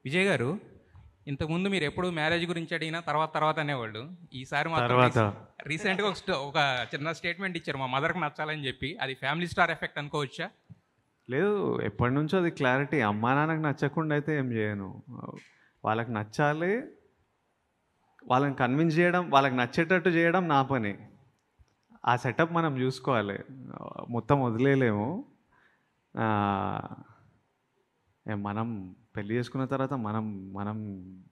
విజయ్ గారు, ఇంతకుముందు మీరు ఎప్పుడు మ్యారేజ్ గురించి అడిగినా తర్వాత తర్వాత అనేవాళ్ళు. ఈసారి మాత్రం తర్వాత రీసెంట్గా ఒక చిన్న స్టేట్మెంట్ ఇచ్చారు, మా మదర్కి నచ్చాలని చెప్పి. అది ఫ్యామిలీ స్టార్ ఎఫెక్ట్ అనుకోవచ్చా? లేదు, ఎప్పటి నుంచో అది క్లారిటీ. అమ్మా నాన్నకు నచ్చకుండా అయితే ఏం చేయను. వాళ్ళకి నచ్చాలి, వాళ్ళని కన్విన్స్ చేయడం, వాళ్ళకి నచ్చేటట్టు చేయడం నా పని. ఆ సెటప్ మనం చూసుకోవాలి, మొత్తం వదిలేయలేము. మనం పెళ్లి చేసుకున్న తర్వాత మనం మనం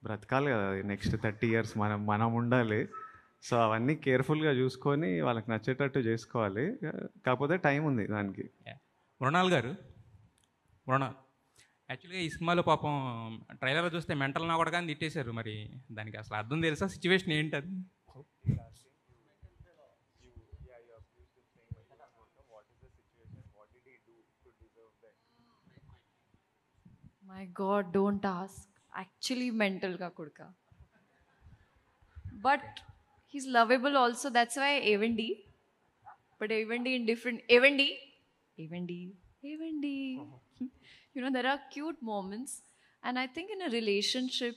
బ్రతకాలి కదా, నెక్స్ట్ 30 years మనం మనం ఉండాలి. సో అవన్నీ కేర్ఫుల్గా చూసుకొని వాళ్ళకి నచ్చేటట్టు చేసుకోవాలి. కాకపోతే టైం ఉంది దానికి. మృణాల్ గారు, మృణాల్, యాక్చువల్గా ఈ సినిమాలో పాపం ట్రైలర్లో చూస్తే మెంటల్ నా కూడా కానీ తిట్టేశారు. మరి దానికి అసలు అర్థం తెలుసా? సిచ్యువేషన్ ఏంటి అది? My God, don't ask. Actually, mental ka kudka. But he's lovable also. That's why Evendi. But Evendi in different. Evendi. You know, there are cute moments. And I think in a relationship,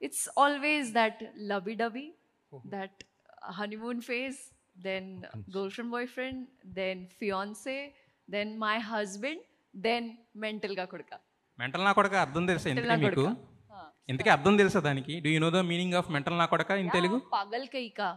it's always that lovey-dovey, that honeymoon phase, then girlfriend, boyfriend, then fiance, then my husband, then mental ka kudka. Mental నా కొడక అర్థం తెలుసా ఇంతకీ మీకు? ఇంతకీ అర్థం తెలుసా దానికి? Do you know the meaning of mental నా కొడక ఇన్ తెలుగు? పాగల్ కై కా.